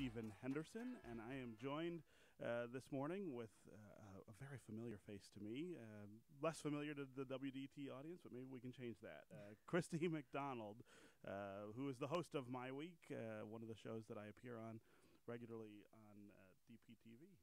Stephen Henderson, and I am joined this morning with a very familiar face to me, less familiar to the WDET audience, but maybe we can change that. Christy McDonald, who is the host of My Week, one of the shows that I appear on regularly on DPTV here.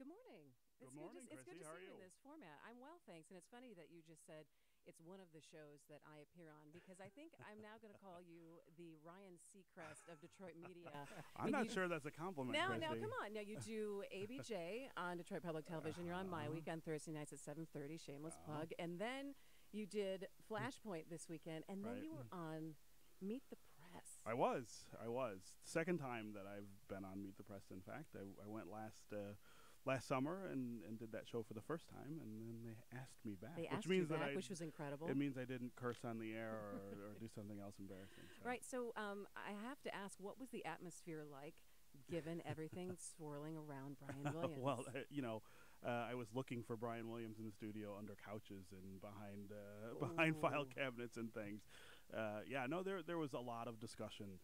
Good morning. Good morning, It's good Chrissy. to How are see you you? in this format. I'm well, thanks. And it's funny that you just said it's one of the shows that I appear on, because I think I'm now going to call you the Ryan Seacrest of Detroit media. I'm not sure that's a compliment, Chrissy. Now, come on. Now, you do ABJ on Detroit Public Television. You're on My Week on Thursday nights at 7:30, shameless plug. And then you did Flashpoint this weekend, and then you were on Meet the Press. I was. Second time that I've been on Meet the Press, in fact. I went last summer and did that show for the first time, and then they asked me back. Which was incredible. It means I didn't curse on the air or do something else embarrassing. So. Right. So I have to ask, what was the atmosphere like, given everything swirling around Brian Williams? Well, I was looking for Brian Williams in the studio under couches and behind file cabinets and things. There was a lot of discussion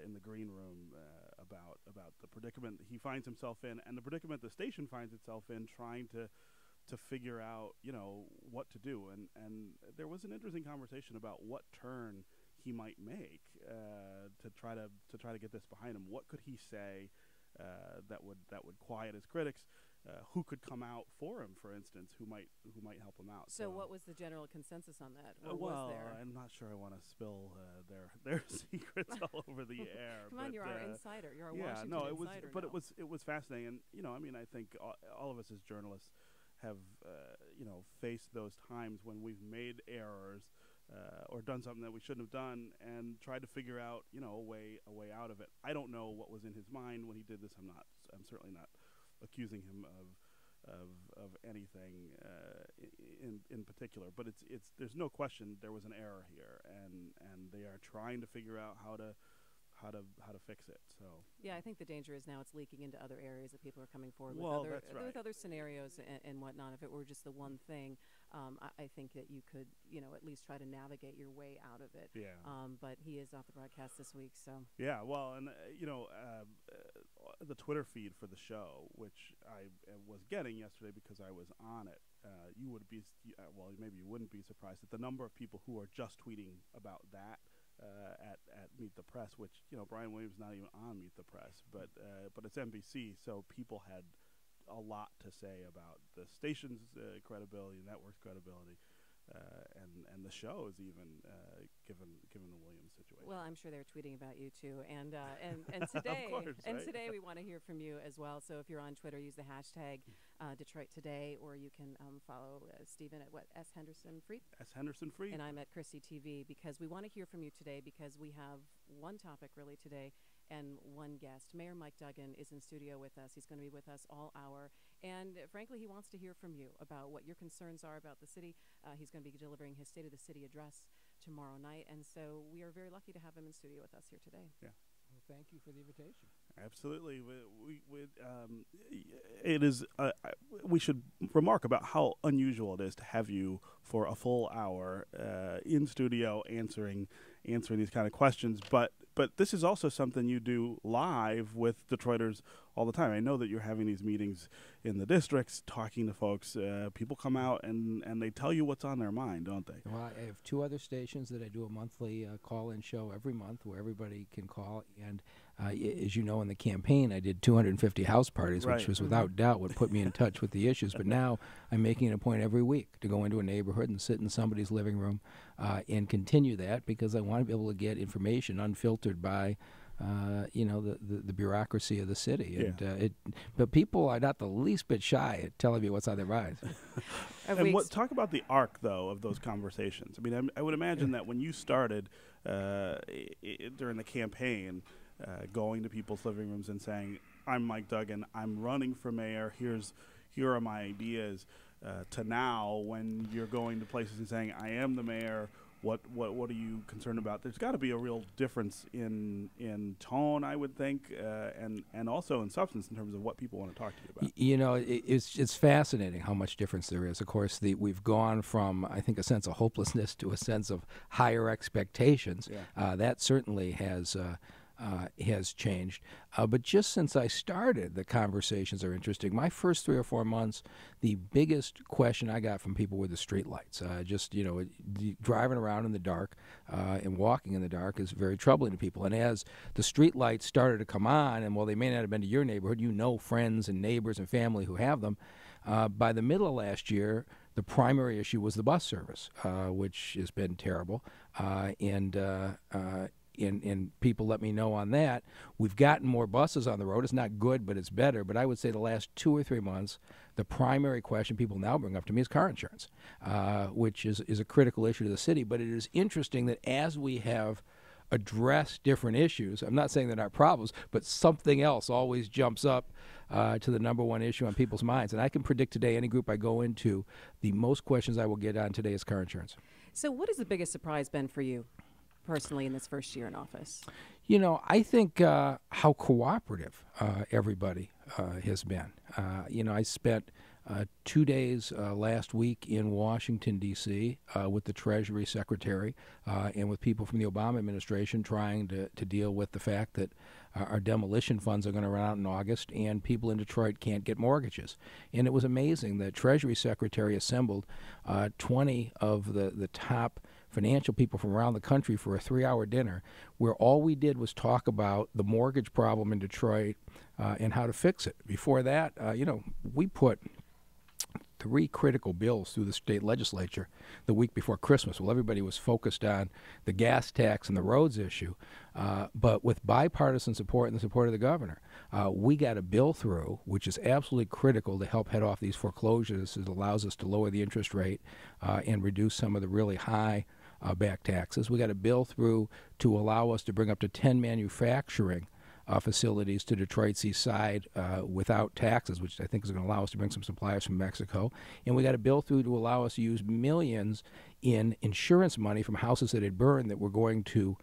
in the green room about the predicament that he finds himself in, and the predicament the station finds itself in, trying to figure out what to do. And there was an interesting conversation about what turn he might make to try to get this behind him. What could he say that would quiet his critics? Who could come out for him, for instance, who might help him out? So what was the general consensus on that? I'm not sure I want to spill their secrets all over the air. Come on, you're our insider. You're our Washington insider. But it was fascinating, and I think all of us as journalists have faced those times when we've made errors or done something that we shouldn't have done, and tried to figure out a way out of it. I don't know what was in his mind when he did this. I'm certainly not accusing him of anything in particular, but there's no question there was an error here, and they are trying to figure out how to fix it. So yeah, I think the danger is now it's leaking into other areas that people are coming forward with other scenarios and whatnot. If it were just the one thing, I think that you could at least try to navigate your way out of it. Yeah. But he is off the broadcast this week, so yeah. Well, and the Twitter feed for the show, which I was getting yesterday because I was on it, you would be maybe you wouldn't be surprised at the number of people who are just tweeting about that. At Meet the Press, which Brian Williams is not even on Meet the Press, but it's NBC, so people had a lot to say about the station's credibility, the network's credibility, and the show's even given the Williams situation. Well, I'm sure they're tweeting about you too, and today of course, right? Today we want to hear from you as well. So if you're on Twitter, use the hashtag Detroit Today, or you can follow Stephen at S. Henderson Free. S. Henderson Free. And I'm at Christy TV, because we want to hear from you today, because we have one topic really today and one guest. Mayor Mike Duggan is in studio with us. He's going to be with us all hour. And frankly, he wants to hear from you about what your concerns are about the city. He's going to be delivering his State of the City address tomorrow night. And so we are very lucky to have him in studio with us here today. Yeah. Well, thank you for the invitation. Absolutely. It is. We should remark about how unusual it is to have you for a full hour in studio answering these kind of questions. But this is also something you do live with Detroiters all the time. I know that you're having these meetings in the districts, talking to folks. People come out and they tell you what's on their mind, don't they? Well, I have two other stations that I do a monthly call-in show every month where everybody can call. And as you know, in the campaign, I did 250 house parties, Right. which was without doubt what put me in touch with the issues. But now I'm making it a point every week to go into a neighborhood and sit in somebody's living room and continue that, because I want to be able to get information unfiltered by the bureaucracy of the city. Yeah. But people are not the least bit shy at telling me what's on their minds. And talk about the arc, though, of those conversations. I mean, I would imagine that when you started during the campaign, going to people's living rooms and saying, "I'm Mike Duggan, I'm running for mayor, here are my ideas," to now when you're going to places and saying, "I am the mayor, what are you concerned about?" There's got to be a real difference in tone, I would think, and also in substance in terms of what people want to talk to you about. It's fascinating how much difference there is. Of course, we've gone from, I think, a sense of hopelessness to a sense of higher expectations. Yeah. That certainly has has changed. But just since I started, the conversations are interesting. My first 3 or 4 months, the biggest question I got from people were the street lights. Driving around in the dark and walking in the dark is very troubling to people. And as the street lights started to come on, and while they may not have been to your neighborhood, you know friends and neighbors and family who have them, by the middle of last year, the primary issue was the bus service, which has been terrible. And people let me know on that. We've gotten more buses on the road. It's not good, but it's better. But I would say the last 2 or 3 months, the primary question people now bring up to me is car insurance, which is a critical issue to the city. But it is interesting that as we have addressed different issues, I'm not saying they're not problems, but something else always jumps up to the number one issue on people's minds. And I can predict today, any group I go into, the most questions I will get on today is car insurance. So what has the biggest surprise been for you personally in this first year in office? I think how cooperative everybody has been. I spent 2 days last week in Washington, D.C. With the Treasury Secretary and with people from the Obama administration trying to deal with the fact that our demolition funds are going to run out in August and people in Detroit can't get mortgages. And it was amazing. The Treasury Secretary assembled 20 of the top financial people from around the country for a 3-hour dinner where all we did was talk about the mortgage problem in Detroit and how to fix it. Before that, we put 3 critical bills through the state legislature the week before Christmas. Well, everybody was focused on the gas tax and the roads issue, but with bipartisan support and the support of the governor, we got a bill through which is absolutely critical to help head off these foreclosures. It allows us to lower the interest rate and reduce some of the really high back taxes. We got a bill through to allow us to bring up to 10 manufacturing facilities to Detroit's east side without taxes, which I think is going to allow us to bring some suppliers from Mexico. And we got a bill through to allow us to use millions in insurance money from houses that had burned that were going to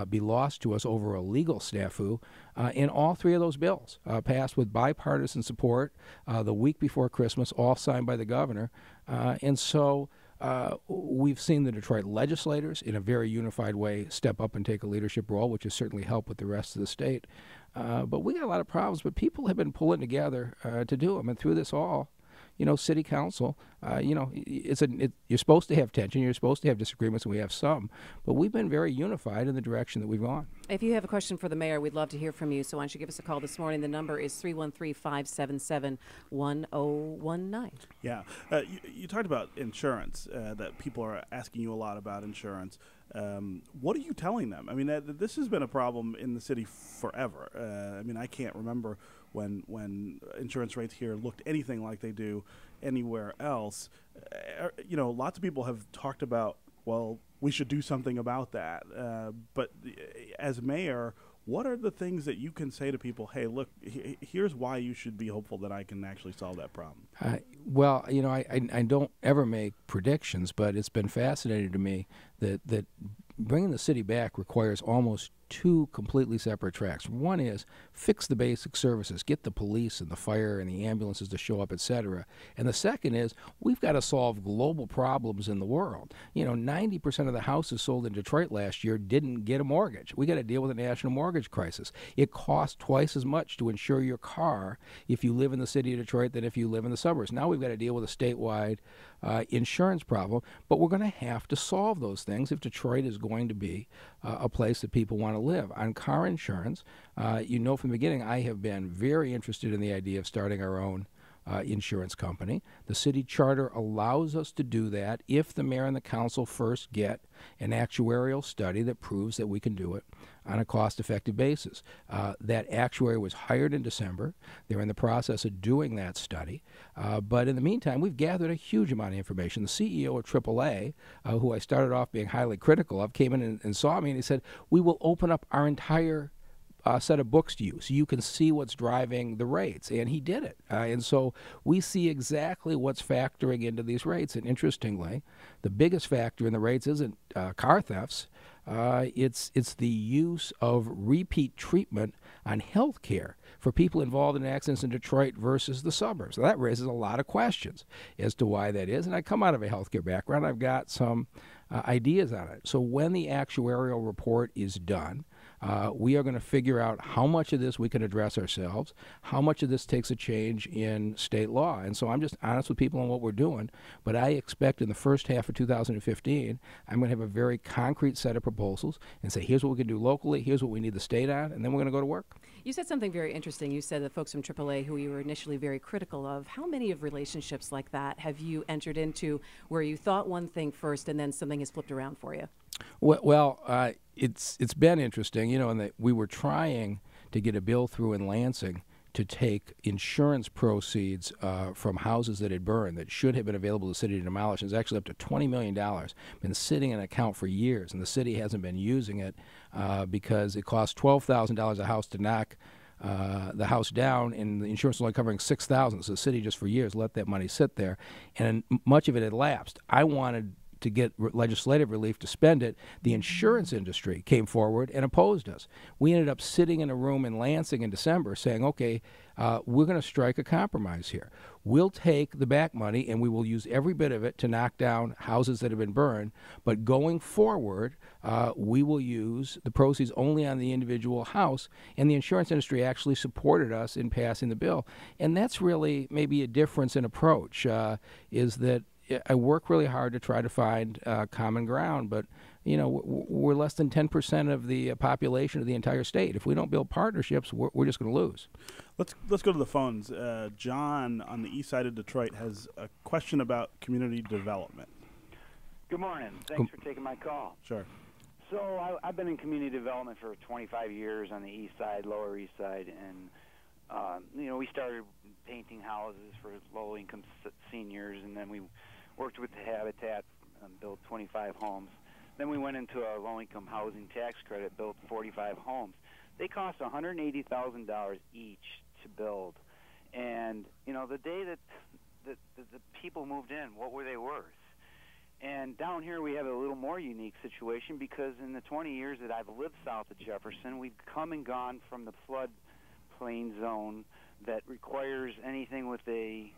be lost to us over a legal snafu. And all 3 of those bills passed with bipartisan support the week before Christmas, all signed by the governor. And so we've seen the Detroit legislators in a very unified way step up and take a leadership role, which has certainly helped with the rest of the state. But we got a lot of problems, but people have been pulling together to do them. And through this all, city council, you're supposed to have tension, you're supposed to have disagreements, and we have some. But we've been very unified in the direction that we've gone. If you have a question for the mayor, we'd love to hear from you. So why don't you give us a call this morning? The number is 313-577-1019. Yeah. You talked about insurance, that people are asking you a lot about insurance. What are you telling them? I mean, this has been a problem in the city forever. I can't remember when insurance rates here looked anything like they do anywhere else. Lots of people have talked about, well, we should do something about that. But as mayor, what are the things that you can say to people, hey, look, here's why you should be hopeful that I can actually solve that problem? I don't ever make predictions, but it's been fascinating to me that bringing the city back requires almost 2 completely separate tracks. One is fix the basic services, get the police and the fire and the ambulances to show up, etc. And the second is we've got to solve global problems in the world. 90% of the houses sold in Detroit last year didn't get a mortgage. We got to deal with a national mortgage crisis. It costs twice as much to insure your car if you live in the city of Detroit than if you live in the suburbs. Now we've got to deal with a statewide insurance problem, but we're going to have to solve those things if Detroit is going to be a place that people want to live. On car insurance, from the beginning, I have been very interested in the idea of starting our own insurance company. The city charter allows us to do that if the mayor and the council first get an actuarial study that proves that we can do it on a cost-effective basis. That actuary was hired in December. They're in the process of doing that study. But in the meantime, we've gathered a huge amount of information. The CEO of AAA, who I started off being highly critical of, came in and saw me, and he said, we will open up our entire set of books to you so you can see what's driving the rates. And he did it. And so we see exactly what's factoring into these rates. And interestingly, the biggest factor in the rates isn't car thefts. It's the use of repeat treatment on health care for people involved in accidents in Detroit versus the suburbs. So that raises a lot of questions as to why that is. And I come out of a healthcare background. I've got some ideas on it. So when the actuarial report is done, We are going to figure out how much of this we can address ourselves, how much of this takes a change in state law. And so I'm just honest with people on what we're doing. But I expect in the first half of 2015, I'm going to have a very concrete set of proposals and say, here's what we can do locally, here's what we need the state on, and then we're going to go to work. You said something very interesting. You said that folks from AAA, who you were initially very critical of, how many of relationships like that have you entered into where you thought one thing first and then something has flipped around for you? Well, it's been interesting, and that we were trying to get a bill through in Lansing to take insurance proceeds from houses that had burned that should have been available to the city to demolish. It's actually up to $20 million, been sitting in an account for years, and the city hasn't been using it because it costs $12,000 a house to knock the house down, and the insurance was only covering $6,000. So the city just for years let that money sit there, and much of it had lapsed. I wanted to get legislative relief to spend it. The insurance industry came forward and opposed us. We ended up sitting in a room in Lansing in December saying, okay, we're going to strike a compromise here. We'll take the back money and we will use every bit of it to knock down houses that have been burned, but going forward, we will use the proceeds only on the individual house, and the insurance industry actually supported us in passing the bill. And that's really maybe a difference in approach, is that I work really hard to try to find common ground, but we're less than 10% of the population of the entire state. If we don't build partnerships, we're just going to lose. Let's go to the phones. John on the east side of Detroit has a question about community development. Good morning. Thanks for taking my call. Sure. So I've been in community development for 25 years on the east side, lower east side, and we started painting houses for low-income seniors, and then we worked with the Habitat and built 25 homes. Then we went into a low-income housing tax credit, built 45 homes. They cost $180,000 each to build. And, the day that the people moved in, what were they worth? And down here we have a little more unique situation because in the 20 years that I've lived south of Jefferson, we've come and gone from the floodplain zone that requires anything with a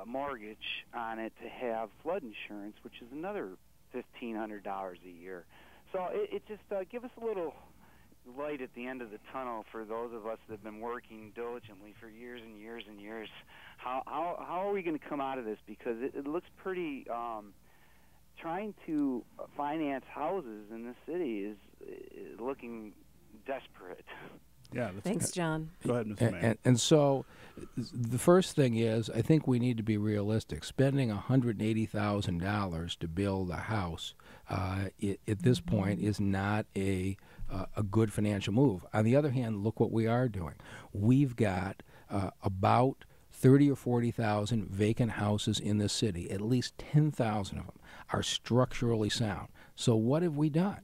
mortgage on it to have flood insurance, which is another $1,500 a year. So it just give us a little light at the end of the tunnel for those of us that have been working diligently for years and years and years. How are we going to come out of this? Because it looks pretty trying to finance houses in the city is looking desperate. Yeah. Thanks, John. Go ahead, Mr. Mayor. And so the first thing is, I think we need to be realistic. Spending $180,000 to build a house at this point is not a good financial move. On the other hand, look what we are doing. We've got about 30 or 40,000 vacant houses in this city. At least 10,000 of them are structurally sound. So what have we done?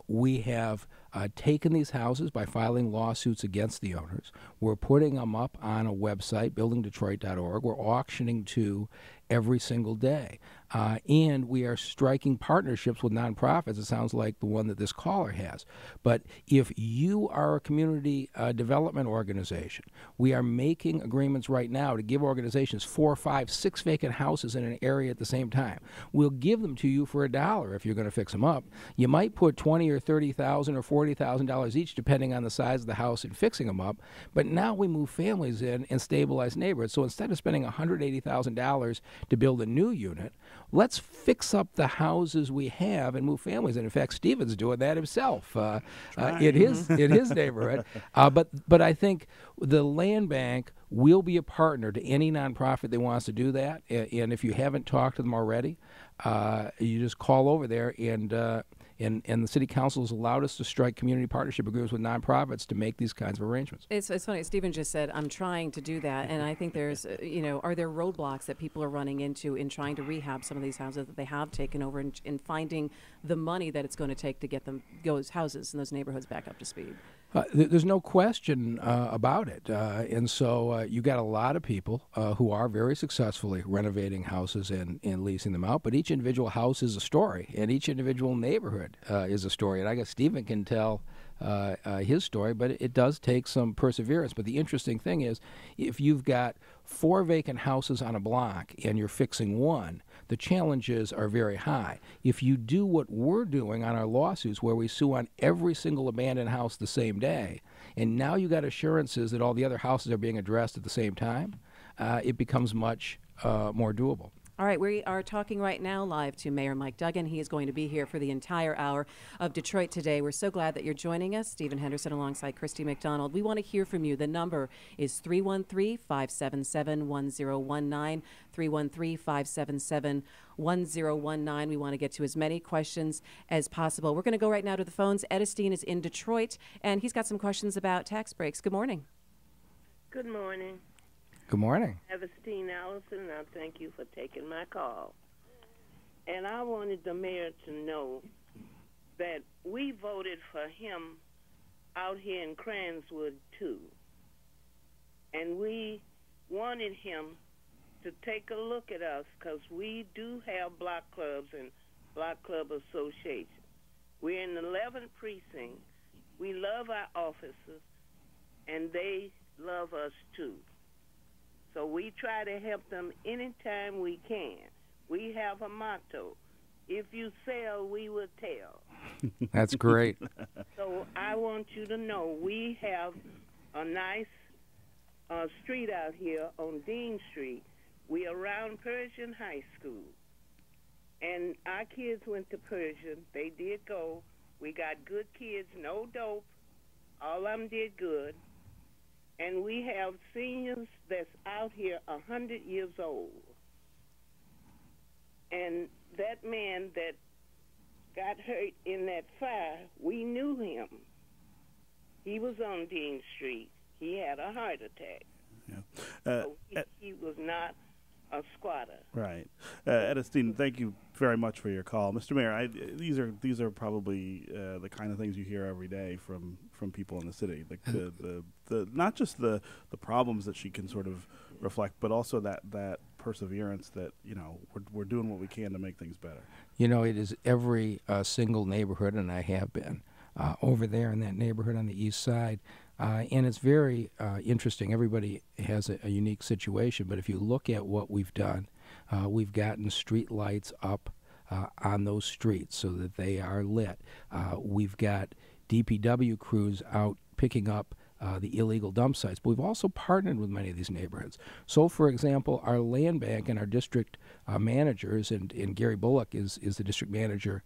We have taken these houses by filing lawsuits against the owners. We're putting them up on a website, buildingdetroit.org. We're auctioning to every single day. And we are striking partnerships with nonprofits. It sounds like the one that this caller has. But if you are a community development organization, we are making agreements right now to give organizations 4, 5, 6 vacant houses in an area at the same time. We'll give them to you for $1 if you're going to fix them up. You might put $20,000 or $30,000 or $40,000 each, depending on the size of the house, in fixing them up. But now we move families in and stabilize neighborhoods. So instead of spending $180,000 to build a new unit, let's fix up the houses we have and move families. And in fact, Stephen's doing that himself in his neighborhood. But I think the land bank will be a partner to any nonprofit that wants to do that. And if you haven't talked to them already, you just call over there, and the city council has allowed us to strike community partnership agreements with nonprofits to make these kinds of arrangements. It's funny. Stephen just said, I'm trying to do that. And I think there's, are there roadblocks that people are running into in trying to rehab some of these houses that they have taken over, and in finding the money that it's going to take to get those houses and those neighborhoods back up to speed? There's no question about it. And so you got a lot of people who are very successfully renovating houses and leasing them out. But each individual house is a story, and each individual neighborhood is a story. And I guess Stephen can tell his story, but it does take some perseverance. But the interesting thing is, if you've got 4 vacant houses on a block and you're fixing one, the challenges are very high. If you do what we're doing on our lawsuits, where we sue on every single abandoned house the same day, and now you got assurances that all the other houses are being addressed at the same time, it becomes much more doable. All right, we are talking right now live to Mayor Mike Duggan. He is going to be here for the entire hour of Detroit Today. We're so glad that you're joining us. Stephen Henderson alongside Christy McDonald. We want to hear from you. The number is 313-577-1019, 313-577-1019. We want to get to as many questions as possible. We're going to go right now to the phones. Edistine is in Detroit, and he's got some questions about tax breaks. Good morning. Good morning. Good morning. Evestine Allison, and I thank you for taking my call. And I wanted the mayor to know that we voted for him out here in Cranswood, too. And we wanted him to take a look at us, because we do have block clubs and block club associations. We're in the 11th precinct. We love our officers, and they love us, too. So we try to help them anytime we can. We have a motto: if you sell, we will tell. That's great. So I want you to know we have a nice street out here on Dean Street. We are around Persian High School. And our kids went to Persian. They did go. We got good kids, no dope. All of them did good. And we have seniors that's out here 100 years old. And that man that got hurt in that fire, we knew him. He was on Dean Street. He had a heart attack. Yeah. So he was not a squatter. Right. Edistine, thank you very much for your call. Mr. Mayor, these are probably the kind of things you hear every day from people in the city. Like the not just the problems that she can sort of reflect, but also that perseverance that, we're doing what we can to make things better. It is every single neighborhood, and I have been over there in that neighborhood on the east side. And it's very interesting. Everybody has a unique situation, but if you look at what we've done, we've gotten street lights up on those streets so that they are lit. We've got DPW crews out picking up the illegal dump sites, but we've also partnered with many of these neighborhoods. So, for example, our land bank and our district managers, and Gary Bullock is the district manager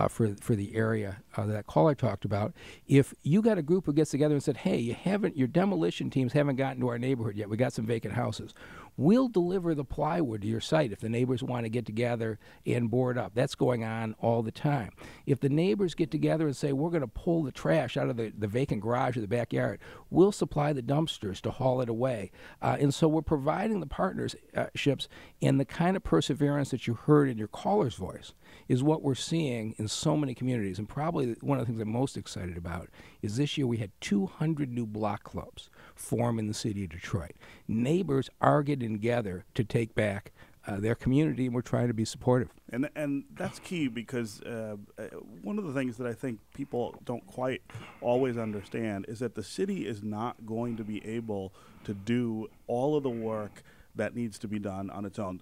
for the area that caller talked about. If you got a group who gets together and said, hey, your demolition teams haven't gotten to our neighborhood yet, we got some vacant houses, we'll deliver the plywood to your site if the neighbors want to get together and board up. That's going on all the time. If the neighbors get together and say, we're going to pull the trash out of the vacant garage or the backyard, we'll supply the dumpsters to haul it away. And so we're providing the partnerships, and the kind of perseverance that you heard in your caller's voice is what we're seeing in so many communities. And probably one of the things I'm most excited about is this year we had 200 new block clubs form in the city of Detroit. Neighbors are getting together to take back their community, and we're trying to be supportive. And that's key, because one of the things that I think people don't quite always understand is that the city is not going to be able to do all of the work that needs to be done on its own.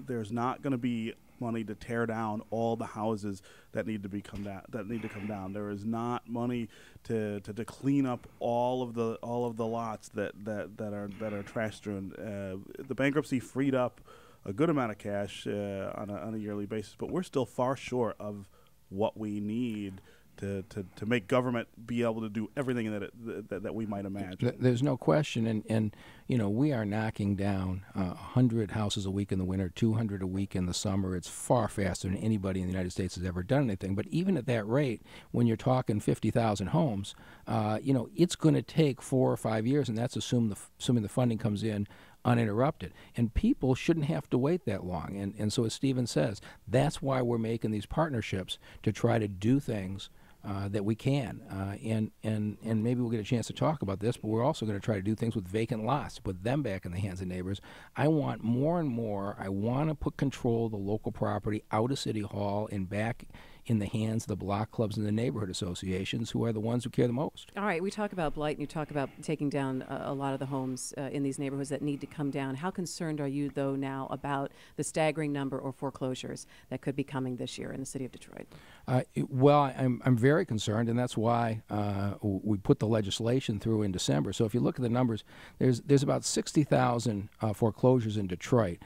There's not going to be money to tear down all the houses that need to come down. There is not money to clean up all of the lots that are trash strewn. The bankruptcy freed up a good amount of cash on a yearly basis, but we're still far short of what we need to make government be able to do everything that we might imagine. There's no question, and we are knocking down 100 houses a week in the winter, 200 a week in the summer. It's far faster than anybody in the United States has ever done anything. But even at that rate, when you're talking 50,000 homes, it's going to take 4 or 5 years, and that's assuming the funding comes in uninterrupted. And people shouldn't have to wait that long. And so, as Stephen says, that's why we're making these partnerships to try to do things that we can. And maybe we'll get a chance to talk about this, but we're also going to try to do things with vacant lots, put them back in the hands of neighbors. I want more and more. I want to put control of the local property out of City Hall and back in the hands of the block clubs and the neighborhood associations, who are the ones who care the most. All right, we talk about blight and you talk about taking down a lot of the homes in these neighborhoods that need to come down. How concerned are you, though, now about the staggering number of foreclosures that could be coming this year in the city of Detroit? Well, I'm very concerned, and that's why we put the legislation through in December. So if you look at the numbers, there's about 60,000 foreclosures in Detroit,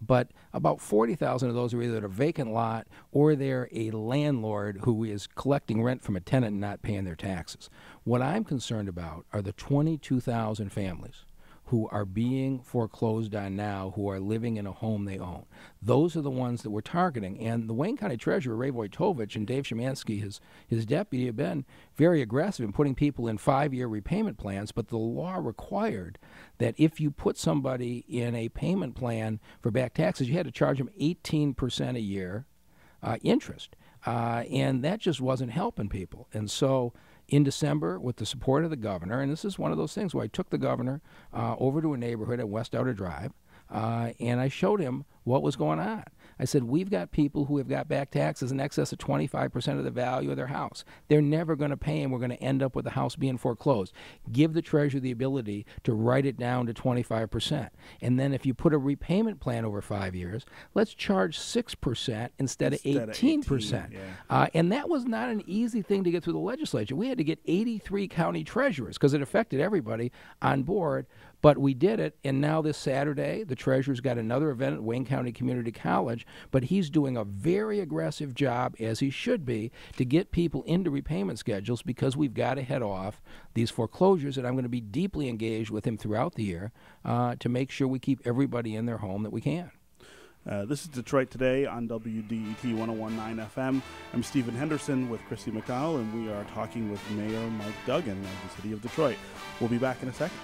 but about 40,000 of those are either a vacant lot or they're a landlord who is collecting rent from a tenant and not paying their taxes. What I'm concerned about are the 22,000 families who are being foreclosed on now, who are living in a home they own. Those are the ones that we're targeting. And the Wayne County Treasurer, Ray Wojtowicz, and Dave Szymanski, his deputy, have been very aggressive in putting people in 5-year repayment plans, but the law required that if you put somebody in a payment plan for back taxes, you had to charge them 18% a year interest. And that just wasn't helping people. And so in December, with the support of the governor, and this is one of those things where I took the governor over to a neighborhood at West Outer Drive, and I showed him what was going on. I said, we've got people who have got back taxes in excess of 25% of the value of their house. They're never going to pay, and we're going to end up with the house being foreclosed. Give the treasurer the ability to write it down to 25%. And then if you put a repayment plan over 5 years, let's charge 6% instead of 18%. And that was not an easy thing to get through the legislature. We had to get 83 county treasurers because it affected everybody on board. But we did it, and now this Saturday, the treasurer's got another event at Wayne County Community College, but he's doing a very aggressive job, as he should be, to get people into repayment schedules because we've got to head off these foreclosures, and I'm going to be deeply engaged with him throughout the year to make sure we keep everybody in their home that we can. This is Detroit Today on WDET 101.9 FM. I'm Stephen Henderson with Christy McDonald, and we are talking with Mayor Mike Duggan of the city of Detroit. We'll be back in a second.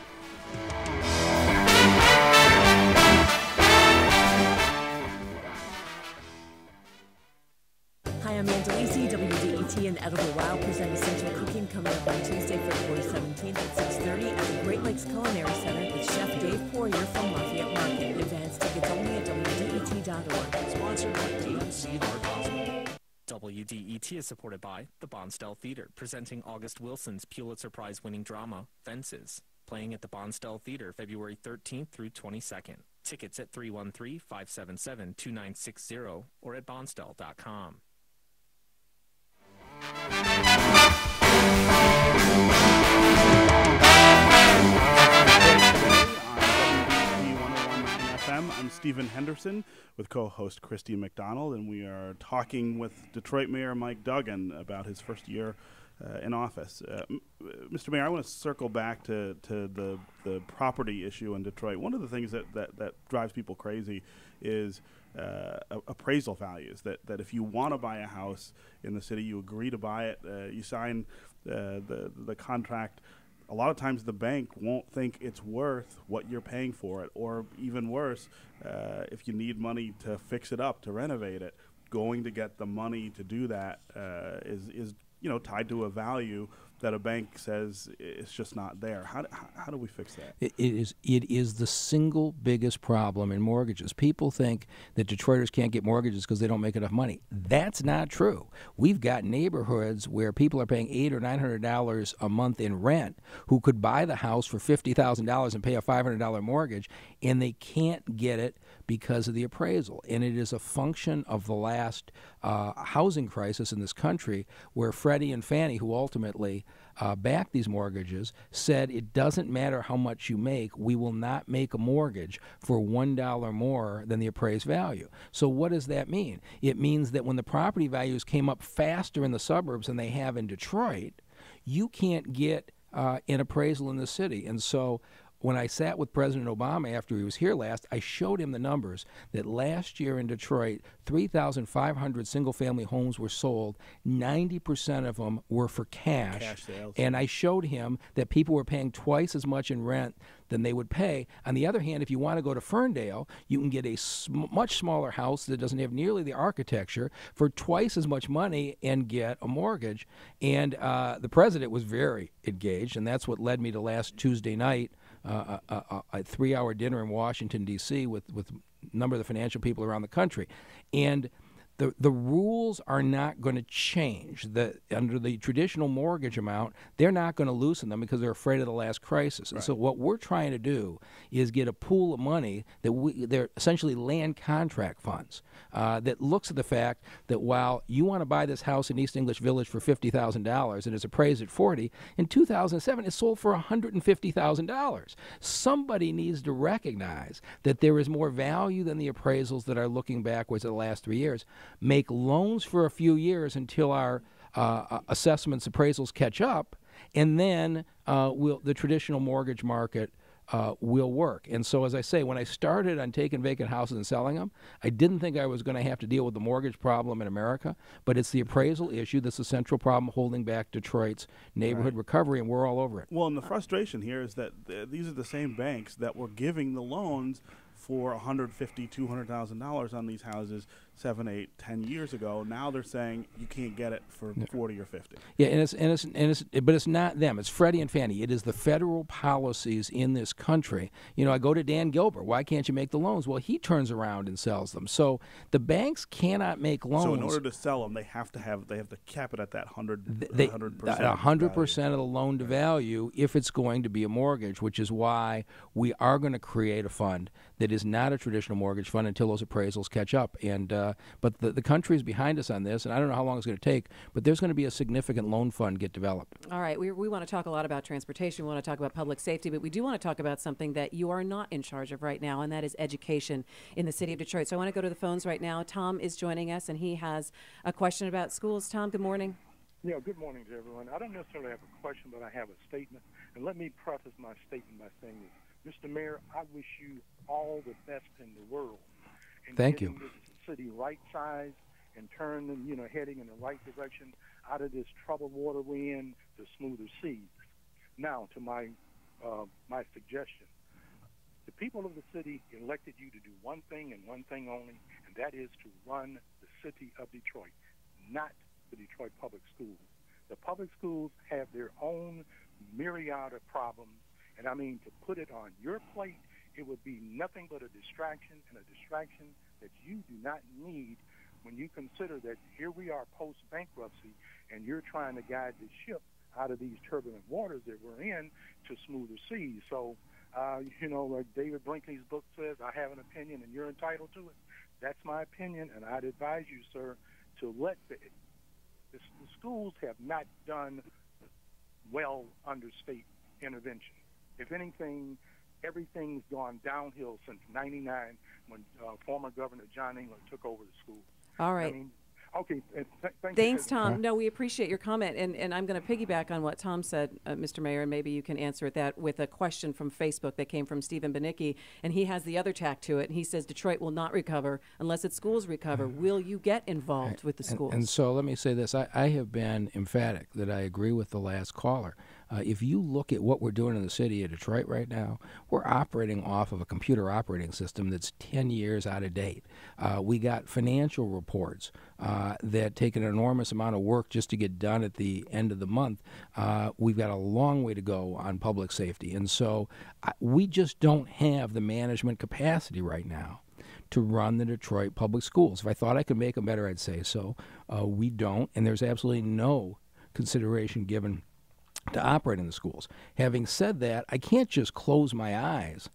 Hi, I'm Andalisi. WDET and Edible Wow present Essential Cooking coming up on Tuesday, February 17th at 6:30 at the Great Lakes Culinary Center with Chef Dave Poirier from Lafayette Market. Advance tickets only at WDET.org. Sponsored by DMC Heart Hospital. WDET is supported by the Bonsdale Theater, presenting August Wilson's Pulitzer Prize-winning drama, Fences, playing at the Bonsdale Theater February 13th through 22nd. Tickets at 313-577-2960 or at bonsdale.com. I'm Stephen Henderson with co-host Christy McDonald, and we are talking with Detroit Mayor Mike Duggan about his first year in office. Mr. Mayor, I want to circle back to the property issue in Detroit. One of the things that drives people crazy is appraisal values, that if you want to buy a house in the city, you agree to buy it, you sign the contract. A lot of times the bank won't think it's worth what you're paying for it, or even worse, if you need money to fix it up, to renovate it, going to get the money to do that is tied to a value that a bank says it's just not there. How do we fix that? It is the single biggest problem in mortgages. People think that Detroiters can't get mortgages because they don't make enough money. That's not true. We've got neighborhoods where people are paying $800 or $900 a month in rent who could buy the house for $50,000 and pay a $500 mortgage, and they can't get it because of the appraisal. And it is a function of the last housing crisis in this country, where Freddie and Fannie, who ultimately backed these mortgages, said it doesn't matter how much you make, we will not make a mortgage for $1 more than the appraised value. So what does that mean? It means that when the property values came up faster in the suburbs than they have in Detroit, you can't get an appraisal in the city. And so when I sat with President Obama after he was here last, I showed him the numbers that last year in Detroit, 3,500 single-family homes were sold. 90% of them were for cash sales. And I showed him that people were paying twice as much in rent than they would pay. On the other hand, if you want to go to Ferndale, you can get a much smaller house that doesn't have nearly the architecture for twice as much money and get a mortgage. And the president was very engaged, and that's what led me to last Tuesday night, a 3-hour dinner in Washington, D.C. with a number of the financial people around the country. And the rules are not going to change. Under the traditional mortgage amount, they're not going to loosen them because they're afraid of the last crisis. And so what we're trying to do is get a pool of money they're essentially land contract funds that looks at the fact that while you want to buy this house in East English Village for $50,000 and it's appraised at $40,000, in 2007 it sold for $150,000. Somebody needs to recognize that there is more value than the appraisals that are looking backwards at the last 3 years. Make loans for a few years until our assessments, appraisals catch up, and then the traditional mortgage market will work. And so, as I say, when I started on taking vacant houses and selling them, I didn't think I was going to have to deal with the mortgage problem in America, but it's the appraisal issue that's the central problem holding back Detroit's neighborhood recovery, and we're all over it. Well, and the frustration here is that these are the same banks that were giving the loans for $150,000, $200,000 on these houses 7, 8, 10 years ago. Now they're saying you can't get it for 40 or 50. Yeah, but it's not them. It's Freddie and Fannie. It is the federal policies in this country. You know, I go to Dan Gilbert. Why can't you make the loans? Well, he turns around and sells them. So the banks cannot make loans. So in order to sell them, they have to cap it at that 100%. 100% of the loan to value if it's going to be a mortgage, which is why we are going to create a fund that is not a traditional mortgage fund until those appraisals catch up. And but the country is behind us on this, and I don't know how long it's going to take, but there's going to be a significant loan fund get developed. All right, we want to talk a lot about transportation. We want to talk about public safety, but we do want to talk about something that you are not in charge of right now, and that is education in the city of Detroit. So I want to go to the phones right now. Tom is joining us, and he has a question about schools. Tom, good morning. Yeah, good morning to everyone. I don't necessarily have a question, but I have a statement. And let me preface my statement by saying this. Mr. Mayor, I wish you all the best in the world. Thank you. This city right-sized and turn them, heading in the right direction out of this troubled water we're in to smoother seas. Now, to my suggestion. The people of the city elected you to do one thing and one thing only, and that is to run the city of Detroit, not the Detroit Public Schools. The public schools have their own myriad of problems, and I mean, to put it on your plate, it would be nothing but a distraction, and a distraction that you do not need when you consider that here we are post-bankruptcy, and you're trying to guide the ship out of these turbulent waters that we're in to smoother seas. So, like David Brinkley's book says, I have an opinion and you're entitled to it. That's my opinion, and I'd advise you, sir, to let the schools have not done well under state intervention. If anything, everything's gone downhill since '99 when former Governor John England took over the schools. All right. I mean, okay. Thanks, Tom. No, we appreciate your comment, and I'm going to piggyback on what Tom said, Mr. Mayor, and maybe you can answer that with a question from Facebook that came from Stephen Benicki, and he has the other tack to it, and he says Detroit will not recover unless its schools recover. Will you get involved with the schools? And so let me say this. I have been emphatic that I agree with the last caller. If you look at what we're doing in the city of Detroit right now, we're operating off of a computer operating system that's 10 years out of date. We got financial reports that take an enormous amount of work just to get done at the end of the month. We've got a long way to go on public safety. And so we just don't have the management capacity right now to run the Detroit public schools. If I thought I could make them better, I'd say so. We don't, and there's absolutely no consideration given to operate in the schools. Having said that, I can't just close my eyes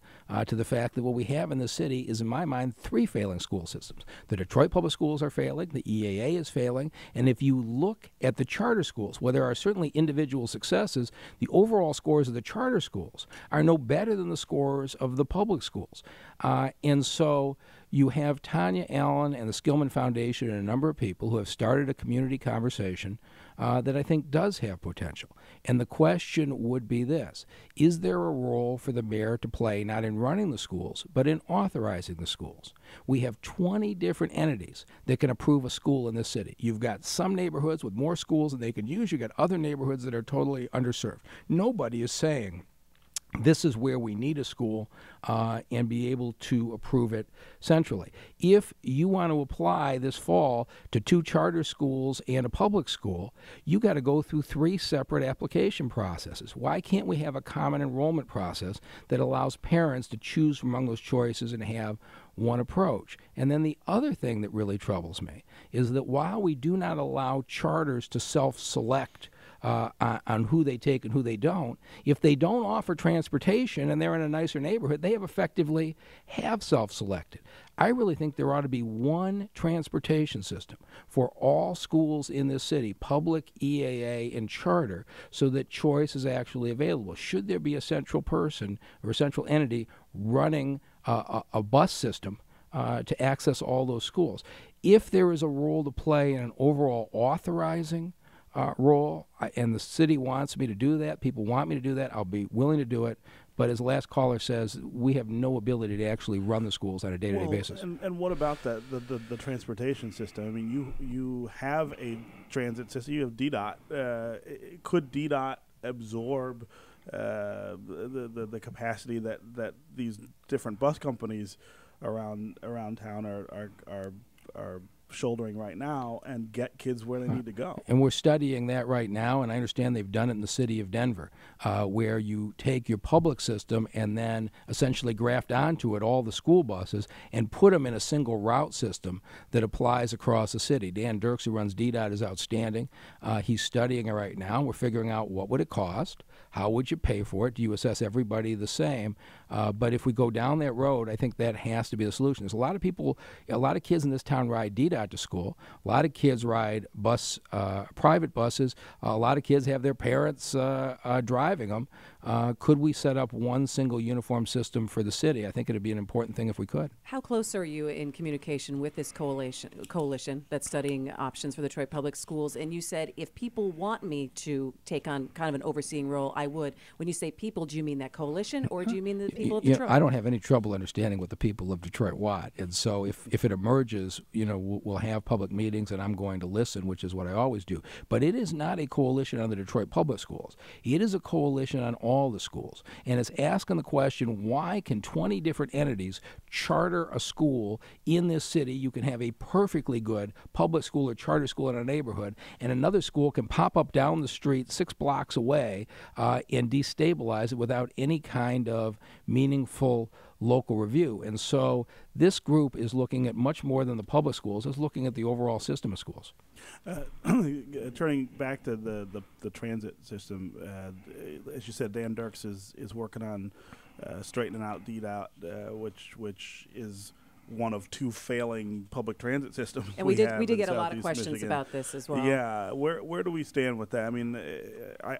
to the fact that what we have in the city is, in my mind, 3 failing school systems. The Detroit public schools are failing, the EAA is failing, and if you look at the charter schools, where there are certainly individual successes, the overall scores of the charter schools are no better than the scores of the public schools. And so you have Tanya Allen and the Skillman Foundation and a number of people who have started a community conversation that I think does have potential. And the question would be this: is there a role for the mayor to play, not in running the schools, but in authorizing the schools? We have 20 different entities that can approve a school in this city. You've got some neighborhoods with more schools than they can use. You've got other neighborhoods that are totally underserved. Nobody is saying this is where we need a school and be able to approve it centrally. If you want to apply this fall to 2 charter schools and a public school, you got to go through 3 separate application processes. Why can't we have a common enrollment process that allows parents to choose from among those choices and have one approach? And then the other thing that really troubles me is that while we do not allow charters to self-select on who they take and who they don't, if they don't offer transportation and they're in a nicer neighborhood, they have effectively self-selected. I really think there ought to be one transportation system for all schools in this city, public, EAA, and charter, so that choice is actually available. Should there be a central person or a central entity running a bus system to access all those schools? If there is a role to play in an overall authorizing role, and the city wants me to do that, people want me to do that, I'll be willing to do it. But as the last caller says, we have no ability to actually run the schools on a day-to-day basis. And what about the transportation system? I mean, you have a transit system. You have DDOT. Could DDOT absorb the capacity that these different bus companies around town are shouldering right now and get kids where they need to go? And we're studying that right now, and I understand they've done it in the city of Denver, where you take your public system and then essentially graft onto it all the school buses and put them in a single route system that applies across the city. Dan Dirks, who runs DDOT, is outstanding. He's studying it right now. We're figuring out what would it cost, how would you pay for it, do you assess everybody the same? But if we go down that road, I think that has to be the solution. There's a lot of kids in this town ride DDOT to school. A lot of kids ride private buses. A lot of kids have their parents driving them. Could we set up one single uniform system for the city? I think it would be an important thing if we could. How close are you in communication with this coalition that's studying options for the Detroit Public Schools? And you said if people want me to take on kind of an overseeing role, I would. When you say people, do you mean that coalition, or do you mean the people of Detroit? I don't have any trouble understanding what the people of Detroit want. And so if it emerges, we'll have public meetings and I'm going to listen, which is what I always do. But it is not a coalition on the Detroit Public Schools. It is a coalition on all the schools. And it's asking the question, why can 20 different entities charter a school in this city? You can have a perfectly good public school or charter school in a neighborhood, and another school can pop up down the street 6 blocks away and destabilize it without any kind of meaningful local review. And so this group is looking at much more than the public schools. It's looking at the overall system of schools. Turning back to the transit system, as you said, Dan Dirks is working on straightening out DDOT, which is one of 2 failing public transit systems. And we did get a lot of questions Michigan about this as well. Yeah, where do we stand with that? I mean,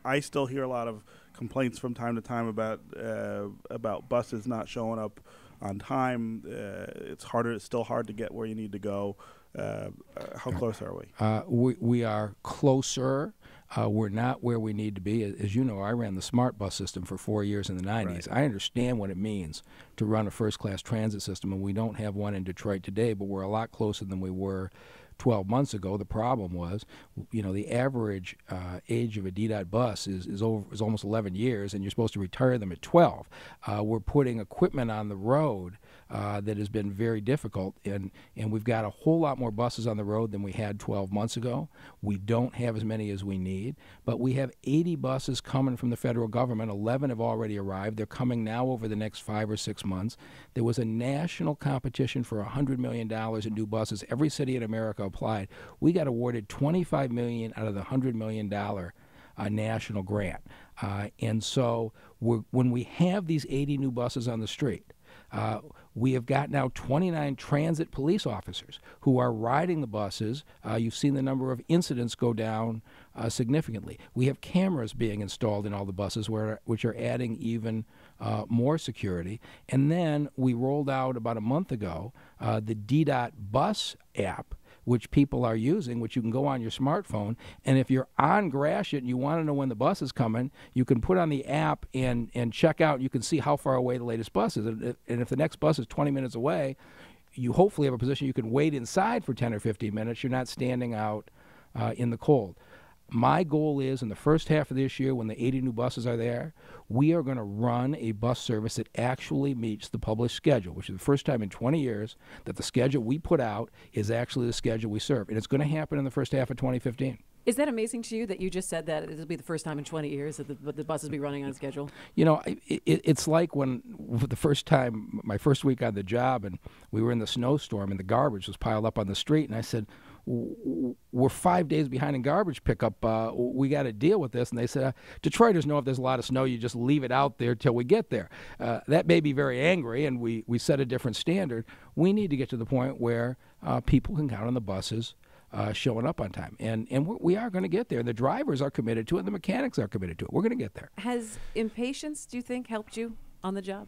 I still hear a lot of complaints from time to time about buses not showing up on time. It's still hard to get where you need to go. How close are we? We are closer. We're not where we need to be. As you know, I ran the smart bus system for 4 years in the 90s. Right. I understand what it means to run a first-class transit system, and we don't have one in Detroit today, but we're a lot closer than we were 12 months ago. The problem was, the average age of a DDOT bus is almost 11 years, and you're supposed to retire them at 12. We're putting equipment on the road that has been very difficult, and we've got a whole lot more buses on the road than we had 12 months ago. We don't have as many as we need, but we have 80 buses coming from the federal government. 11 have already arrived. They're coming now over the next 5 or 6 months. There was a national competition for $100 million in new buses. Every city in America applied. We got awarded $25 million out of the $100 million national grant. And so when we have these 80 new buses on the street, we have got now 29 transit police officers who are riding the buses. You've seen the number of incidents go down significantly. We have cameras being installed in all the buses, which are adding even more security. And then we rolled out about a month ago the DDOT bus app, which people are using, which you can go on your smartphone. And if you're on Gratiot and you want to know when the bus is coming, you can put on the app and check out. You can see how far away the latest bus is. And if the next bus is 20 minutes away, you hopefully have a position you can wait inside for 10 or 15 minutes. You're not standing out in the cold. my goal is in the first half of this year, when the 80 new buses are there, we are going to run a bus service that actually meets the published schedule, which is the first time in 20 years that the schedule we put out is actually the schedule we serve. And it's going to happen in the first half of 2015. Is that amazing to you that you just said that it'll be the first time in 20 years that the buses be running on schedule? You know, it's like when the first time, my first week on the job, and we were in the snowstorm and the garbage was piled up on the street, and I said, we're 5 days behind in garbage pickup. We got to deal with this. And they said, Detroiters know if there's a lot of snow, you just leave it out there till we get there. That made me very angry, and we set a different standard. We need to get to the point where people can count on the buses showing up on time. And we are going to get there. The drivers are committed to it. The mechanics are committed to it. We're going to get there. Has impatience, do you think, helped you on the job?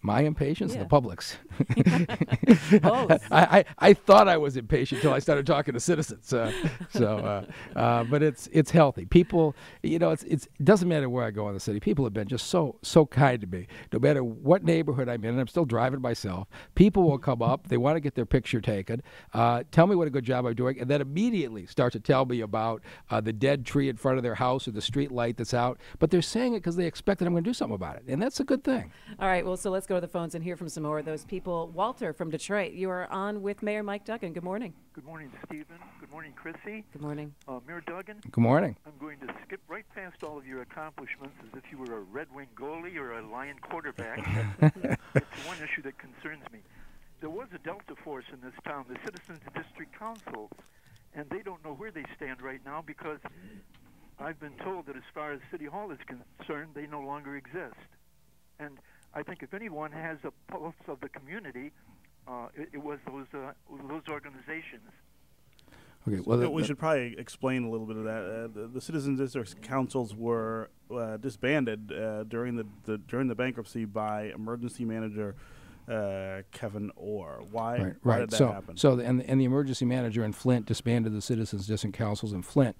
My impatience, Yeah. the public's. Both. I thought I was impatient until I started talking to citizens. But it's healthy. People, you know, it doesn't matter where I go in the city. People have been just so kind to me. No matter what neighborhood I'm in, and I'm still driving myself, people will come up. They want to get their picture taken. Tell me what a good job I'm doing, and then immediately start to tell me about the dead tree in front of their house or the street light that's out. But they're saying it because they expect that I'm going to do something about it, and that's a good thing. All right, well, so let's go to the phones and hear from some more of those people. Walter from Detroit, you are on with Mayor Mike Duggan. Good morning. Good morning, Stephen. Good morning, Chrissy. Good morning. Mayor Duggan. Good morning. I'm going to skip right past all of your accomplishments as if you were a Red Wing goalie or a Lion quarterback. It's one issue that concerns me. There was a Delta force in this town, the Citizens District Councils, and they don't know where they stand right now because I've been told that as far as City Hall is concerned, they no longer exist. And I think if anyone has a pulse of the community, it was those organizations. Okay, well, we should probably explain a little bit of that. The Citizens District Councils were disbanded during the bankruptcy by emergency manager Kevin Orr. Why did that happen? So the emergency manager in Flint disbanded the Citizens District Councils in Flint.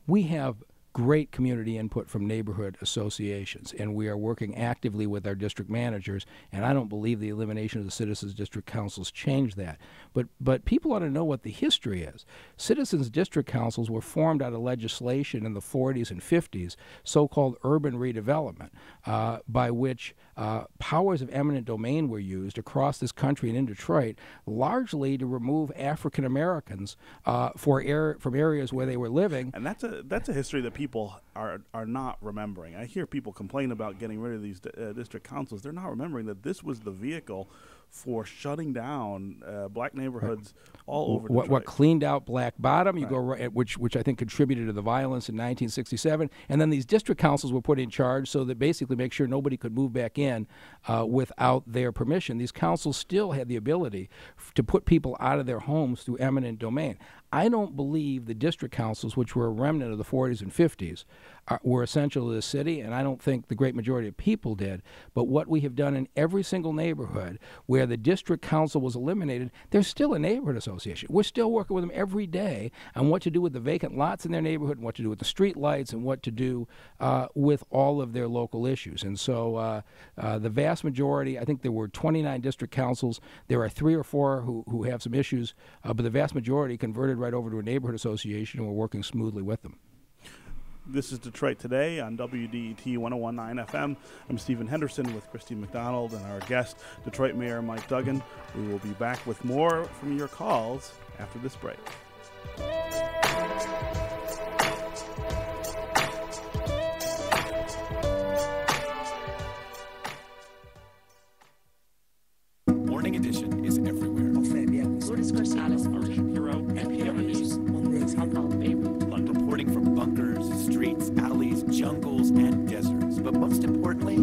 We have great community input from neighborhood associations, and we are working actively with our district managers, and I don't believe the elimination of the Citizens District Councils changed that. But people ought to know what the history is. Citizens District Councils were formed out of legislation in the 40s and 50s, so-called urban redevelopment, by which powers of eminent domain were used across this country and in Detroit, largely to remove African Americans from areas where they were living. And that's a history that people are not remembering. I hear people complain about getting rid of these district councils. They're not remembering that this was the vehicle for shutting down black neighborhoods all over Detroit. What cleaned out Black Bottom, you go right, which I think contributed to the violence in 1967, and then these district councils were put in charge so that basically make sure nobody could move back in without their permission. These councils still had the ability to put people out of their homes through eminent domain. I don't believe the district councils, which were a remnant of the 40s and 50s, were essential to the city, and I don't think the great majority of people did. But what we have done in every single neighborhood where the district council was eliminated, there's still a neighborhood association. We're still working with them every day on what to do with the vacant lots in their neighborhood, and what to do with the street lights, and what to do with all of their local issues. And so the vast majority, I think there were 29 district councils. There are 3 or 4 who have some issues, but the vast majority converted right over to a neighborhood association, and we're working smoothly with them. This is Detroit Today on WDET 101.9 FM. I'm Stephen Henderson with Christy McDonald and our guest, Detroit Mayor Mike Duggan. We will be back with more from your calls after this break. Morning Edition is everywhere. Reporting from bunkers, streets, alleys, jungles, and deserts. But most importantly,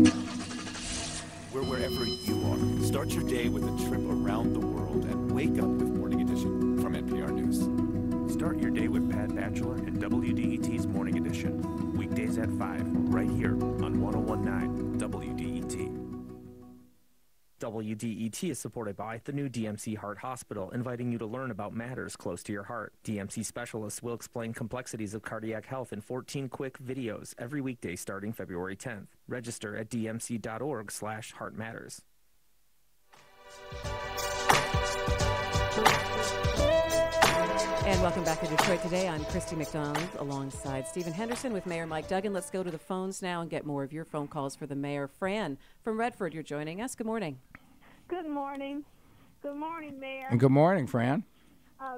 we're wherever you are. Start your day with a trip around the world and wake up with Morning Edition from NPR News. Start your day with Pat Batchelor and WDET's Morning Edition. Weekdays at 5, right here on 101.9 WDET. WDET is supported by the new DMC Heart Hospital, inviting you to learn about matters close to your heart. DMC specialists will explain complexities of cardiac health in 14 quick videos every weekday starting February 10th. Register at dmc.org/heartmatters. And welcome back to Detroit Today. I'm Christy McDonald alongside Stephen Henderson with Mayor Mike Duggan. Let's go to the phones now and get more of your phone calls for the mayor. Fran from Redford, you're joining us. Good morning. Good morning. Good morning, Mayor. And good morning, Fran.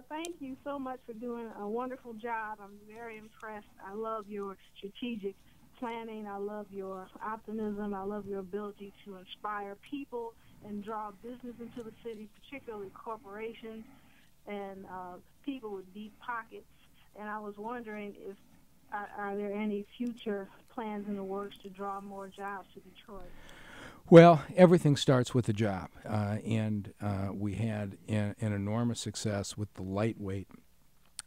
Thank you so much for doing a wonderful job. I'm very impressed. I love your strategic planning. I love your optimism. I love your ability to inspire people and draw business into the city, particularly corporations and people with deep pockets. And I was wondering if are there any future plans in the works to draw more jobs to Detroit? Well, everything starts with the job, and we had an enormous success with the Lightweight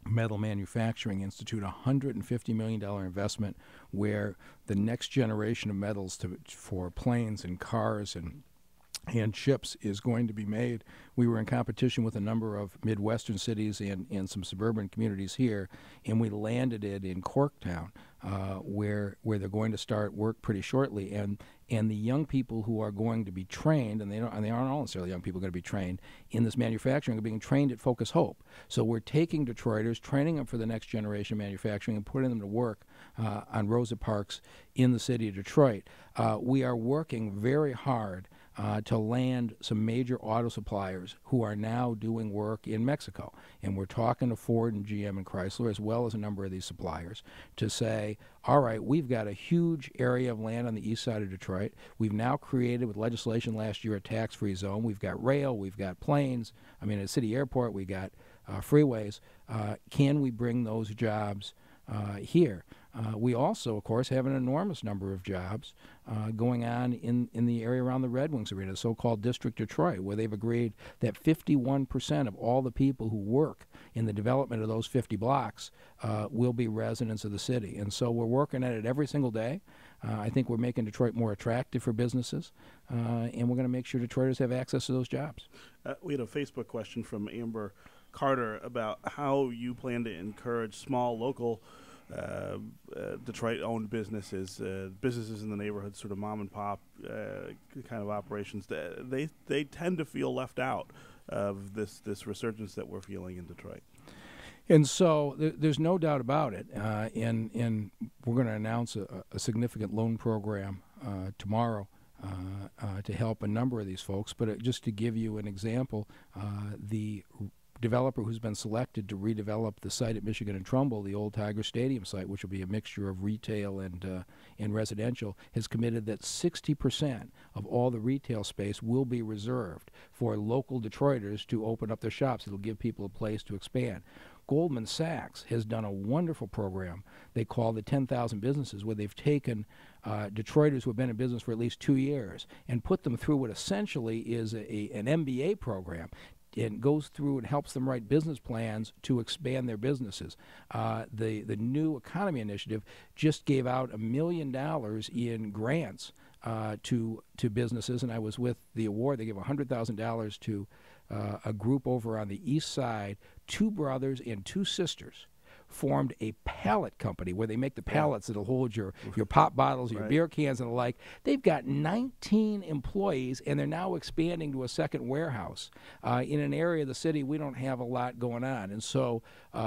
Metal Manufacturing Institute, a $150 million investment where the next generation of metals for planes and cars and ships is going to be made. We were in competition with a number of Midwestern cities and some suburban communities here, and we landed it in Corktown, where they're going to start work pretty shortly. And the young people who are going to be trained, and they aren't all necessarily young people going to be trained in this manufacturing, are being trained at Focus Hope. So we're taking Detroiters, training them for the next generation of manufacturing, and putting them to work on Rosa Parks in the city of Detroit. We are working very hard to land some major auto suppliers who are now doing work in Mexico. And we're talking to Ford and GM and Chrysler, as well as a number of these suppliers, to say, all right, we've got a huge area of land on the east side of Detroit. We've now created, with legislation last year, a tax-free zone. We've got rail, we've got planes. I mean, at a city airport, we got freeways. Can we bring those jobs here? We also, of course, have an enormous number of jobs going on in the area around the Red Wings Arena, the so-called District Detroit, where they've agreed that 51% of all the people who work in the development of those 50 blocks will be residents of the city. And so we're working at it every single day. I think we're making Detroit more attractive for businesses, and we're going to make sure Detroiters have access to those jobs. We had a Facebook question from Amber Carter about how you plan to encourage small, local Detroit-owned businesses in the neighborhood, sort of mom-and-pop kind of operations. They tend to feel left out of this resurgence that we're feeling in Detroit. And so there's no doubt about it. And we're going to announce a significant loan program tomorrow to help a number of these folks. But just to give you an example, the developer who's been selected to redevelop the site at Michigan and Trumbull, the old Tiger Stadium site, which will be a mixture of retail and residential, has committed that 60% of all the retail space will be reserved for local Detroiters to open up their shops. It'll give people a place to expand. Goldman Sachs has done a wonderful program they call the 10,000 Businesses, where they've taken Detroiters who have been in business for at least 2 years and put them through what essentially is an MBA program. And goes through and helps them write business plans to expand their businesses. The New Economy Initiative just gave out $1 million in grants to businesses, and I was with the award. They gave $100,000 to a group over on the east side. 2 brothers and 2 sisters formed a pallet company where they make the pallets that'll hold your pop bottles, your beer cans, and the like. They've got 19 employees, and they're now expanding to a second warehouse in an area of the city we don't have a lot going on. And so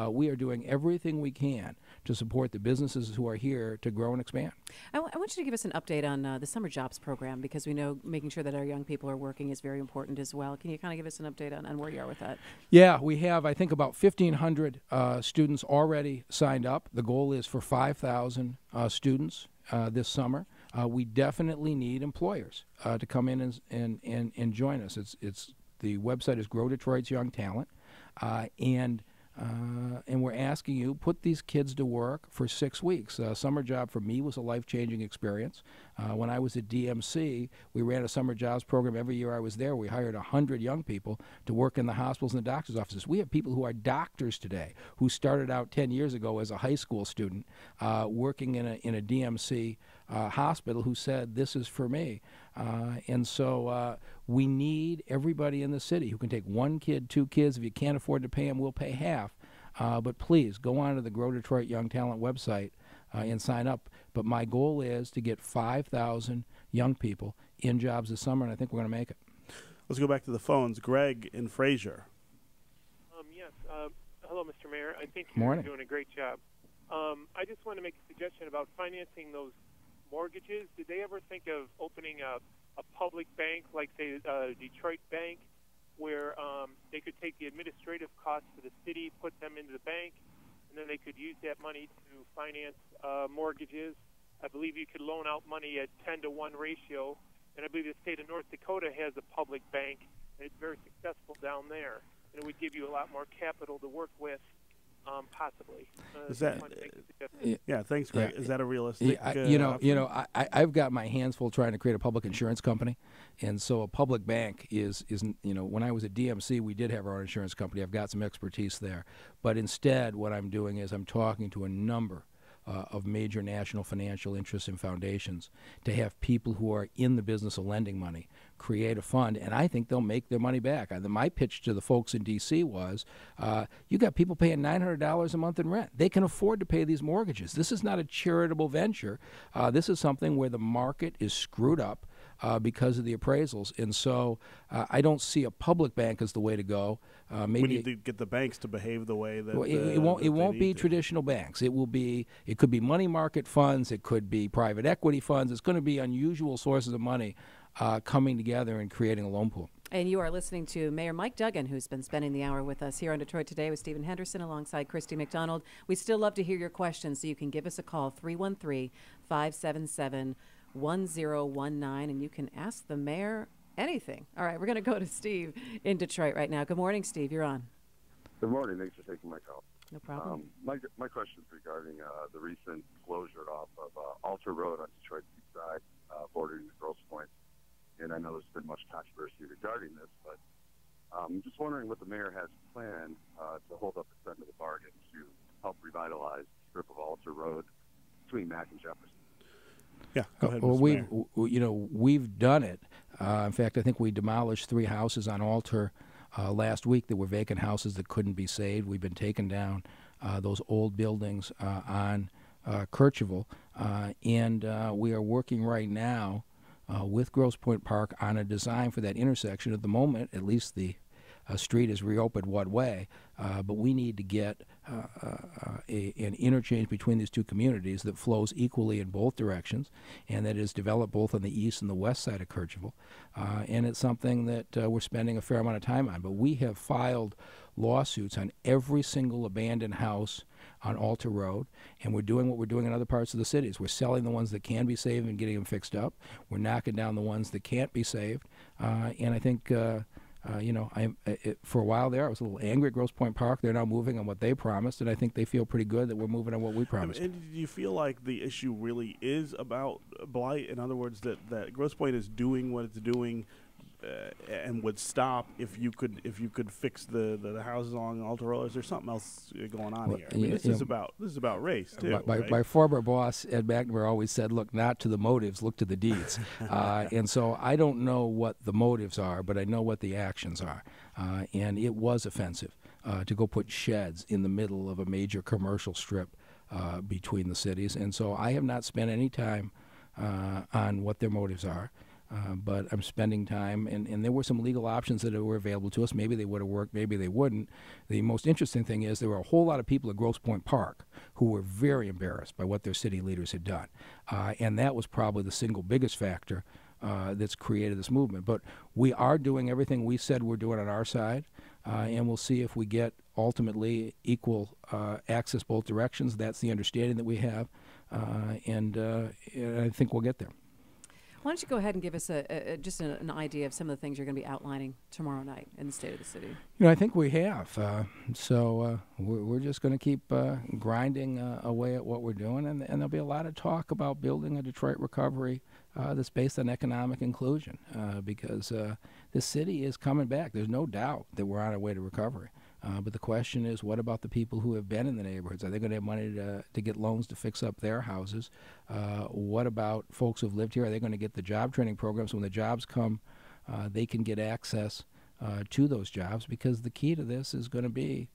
we are doing everything we can to support the businesses who are here to grow and expand. I want you to give us an update on the summer jobs program, because we know making sure that our young people are working is very important as well. Can you kind of give us an update on where you are with that? Yeah, we have, I think, about 1,500 students already signed up. The goal is for 5,000 students this summer. We definitely need employers to come in and join us. It's the website is Grow Detroit's Young Talent, and we're asking you, put these kids to work for 6 weeks. Summer job for me was a life-changing experience. When I was at DMC, we ran a summer jobs program every year I was there. We hired 100 young people to work in the hospitals and the doctor's offices. We have people who are doctors today who started out 10 years ago as a high school student working in a DMC hospital who said, this is for me. And so we need everybody in the city who can take 1 kid, 2 kids. If you can't afford to pay them, we'll pay half. But please go on to the Grow Detroit Young Talent website and sign up. But my goal is to get 5,000 young people in jobs this summer, and I think we're going to make it. Let's go back to the phones. Greg in Fraser. Yes. Hello, Mr. Mayor. I think Morning. you're doing a great job. I just want to make a suggestion about financing those mortgages. Did they ever think of opening a public bank, like, say, Detroit Bank, where they could take the administrative costs for the city, put them into the bank, and then they could use that money to finance mortgages? I believe you could loan out money at 10-to-1 ratio, and I believe the state of North Dakota has a public bank, and it's very successful down there. And it would give you a lot more capital to work with, possibly. Is that? Yeah, thanks, Greg. Is that a realistic? I've got my hands full trying to create a public insurance company, and so a public bank is when I was at DMC, we did have our own insurance company. I've got some expertise there, but instead, what I'm doing is I'm talking to a number of major national financial interests and foundations to have people who are in the business of lending money create a fund, and I think they'll make their money back. My pitch to the folks in D.C. was, you got people paying $900 a month in rent. They can afford to pay these mortgages. This is not a charitable venture. This is something where the market is screwed up because of the appraisals, and so I don't see a public bank as the way to go. We need to get the banks to behave the way that it won't be traditional banks. It could be money market funds. It could be private equity funds. It's going to be unusual sources of money coming together and creating a loan pool. And you are listening to Mayor Mike Duggan, who's been spending the hour with us here on Detroit Today with Stephen Henderson alongside Christy McDonald. We'd still love to hear your questions, so you can give us a call, 313-577-1019, and you can ask the mayor anything. All right, we're going to go to Steve in Detroit right now. Good morning, Steve. You're on. Good morning. Thanks for taking my call. No problem. My question is regarding the recent closure off of Alter Road on Detroit's east side, bordering the Grosse Pointe. And I know there's been much controversy regarding this, but I'm just wondering what the mayor has planned to hold up its end of the bargain to help revitalize the strip of Alter Road between Mack and Jefferson. Yeah, go ahead. Well, we've done it. In fact, I think we demolished 3 houses on Alter last week that were vacant houses that couldn't be saved. We've been taking down those old buildings on Kercheval, and we are working right now with Grosse Pointe Park on a design for that intersection. At the moment, at least the street is reopened one way, but we need to get an interchange between these two communities that flows equally in both directions and that is developed both on the east and the west side of Kercheval. And it's something that we're spending a fair amount of time on. But we have filed lawsuits on every single abandoned house on Alter Road, and we're doing what we're doing in other parts of the cities. We're selling the ones that can be saved and getting them fixed up. We're knocking down the ones that can't be saved. And I think for a while there, I was a little angry at Grosse Pointe Park. They're now moving on what they promised, and I think they feel pretty good that we're moving on what we promised. And do you feel like the issue really is about blight? In other words, that Grosse Pointe is doing what it's doing and would stop if you could fix the houses along Alter Road? Is there something else going on here? I mean, this is about race too. My former boss Ed McNamara always said, "Look not to the motives, look to the deeds." And so I don't know what the motives are, but I know what the actions are. And it was offensive to go put sheds in the middle of a major commercial strip between the cities. And so I have not spent any time on what their motives are. But I'm spending time, and there were some legal options that were available to us. Maybe they would have worked, maybe they wouldn't. The most interesting thing is there were a whole lot of people at Grosse Pointe Park who were very embarrassed by what their city leaders had done. And that was probably the single biggest factor that's created this movement. But we are doing everything we said we're doing on our side, and we'll see if we get ultimately equal access both directions. That's the understanding that we have, and I think we'll get there. Why don't you go ahead and give us just an idea of some of the things you're going to be outlining tomorrow night in the state of the city? I think we have. So we're just going to keep grinding away at what we're doing, and there'll be a lot of talk about building a Detroit recovery that's based on economic inclusion, because the city is coming back. There's no doubt that we're on our way to recovery. But the question is, what about the people who have been in the neighborhoods? Are they going to have money to get loans to fix up their houses? What about folks who've lived here? Are they going to get the job training programs? When the jobs come, they can get access to those jobs, because the key to this is going to be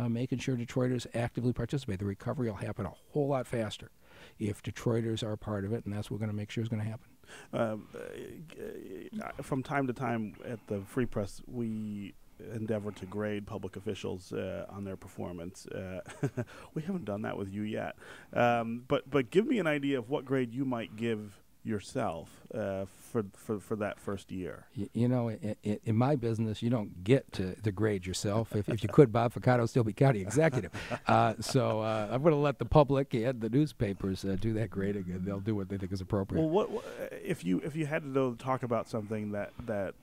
making sure Detroiters actively participate. The recovery will happen a whole lot faster if Detroiters are a part of it, and that's what we're going to make sure is going to happen. From time to time at the Free Press, we endeavor to grade public officials on their performance. We haven't done that with you yet, but give me an idea of what grade you might give yourself for that first year. You know, in my business, you don't get to grade yourself. If you could, Bob Ficcato would still be county executive. So I'm going to let the public and the newspapers do that grading, and they'll do what they think is appropriate. Well, what if you had to talk about something that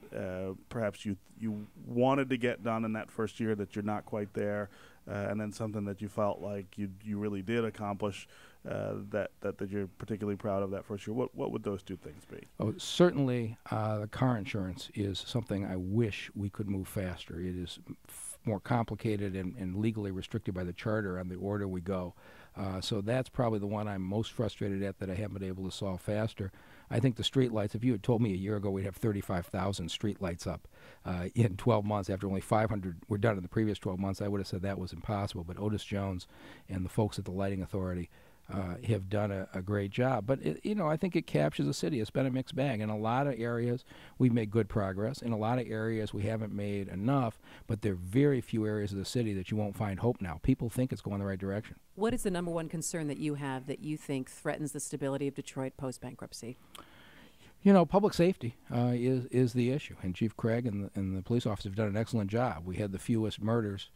perhaps you wanted to get done in that first year that you're not quite there, and then something that you felt like you really did accomplish that you're particularly proud of that first year? What would those two things be? Oh, certainly, the car insurance is something I wish we could move faster. It is more complicated and legally restricted by the charter on the order we go. So that's probably the one I'm most frustrated at that I haven't been able to solve faster. I think the street lights, if you had told me a year ago we'd have 35,000 street lights up in 12 months after only 500 were done in the previous 12 months, I would have said that was impossible. But Otis Jones and the folks at the Lighting Authority have done a great job. But, I think it captures the city. It's been a mixed bag. In a lot of areas, we've made good progress. In a lot of areas, we haven't made enough, but there are very few areas of the city that you won't find hope now. People think it's going the right direction. What is the number one concern that you have that you think threatens the stability of Detroit post-bankruptcy? Public safety is the issue, and Chief Craig and the police officers have done an excellent job. We had the fewest murders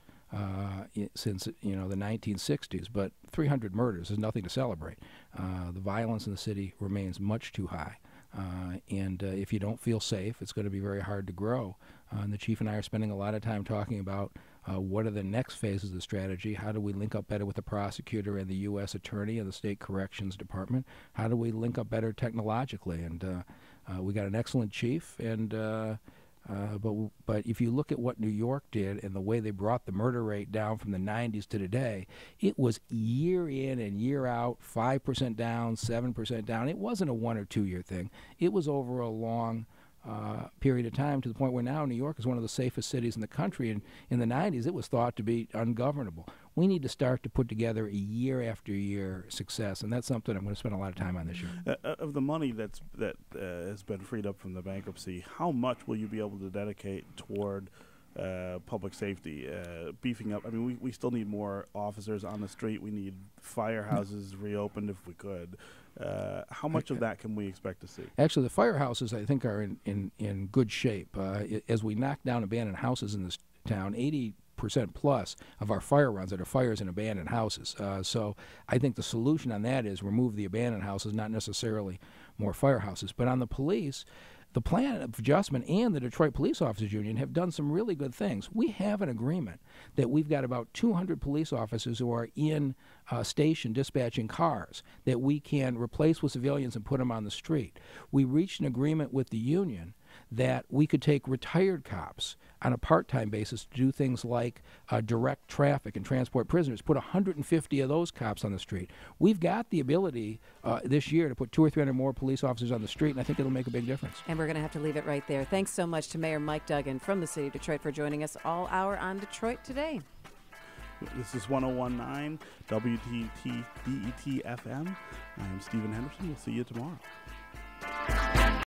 since the 1960s, but 300 murders is nothing to celebrate. The violence in the city remains much too high, and if you don't feel safe, it's going to be very hard to grow. And the chief and I are spending a lot of time talking about what are the next phases of the strategy. How do we link up better with the prosecutor and the U.S. attorney and the state corrections department? How do we link up better technologically? And we got an excellent chief, and but if you look at what New York did and the way they brought the murder rate down from the 90s to today, it was year in and year out, 5% down, 7% down. It wasn't a 1 or 2 year thing. It was over a long period of time, to the point where now New York is one of the safest cities in the country. And in the 90s, it was thought to be ungovernable. We need to start to put together a year after year success, and that's something I'm going to spend a lot of time on this year. Of the money that has been freed up from the bankruptcy, how much will you be able to dedicate toward public safety, beefing up? I mean, we still need more officers on the street. We need firehouses reopened if we could. How much of that can we expect to see? Actually, the firehouses, I think, are in good shape. As we knock down abandoned houses in this town, 80% plus of our fire runs are fires in abandoned houses. So I think the solution on that is remove the abandoned houses, not necessarily more firehouses. But on the police, the Plan of Adjustment and the Detroit Police Officers Union have done some really good things. We have an agreement that we've got about 200 police officers who are in station dispatching cars that we can replace with civilians and put them on the street. We reached an agreement with the union that we could take retired cops on a part-time basis to do things like direct traffic and transport prisoners, put 150 of those cops on the street. We've got the ability this year to put 200 or 300 more police officers on the street, and I think it'll make a big difference. And we're going to have to leave it right there. Thanks so much to Mayor Mike Duggan from the City of Detroit for joining us all hour on Detroit Today. This is 101.9 WDET FM. I'm Stephen Henderson. We'll see you tomorrow.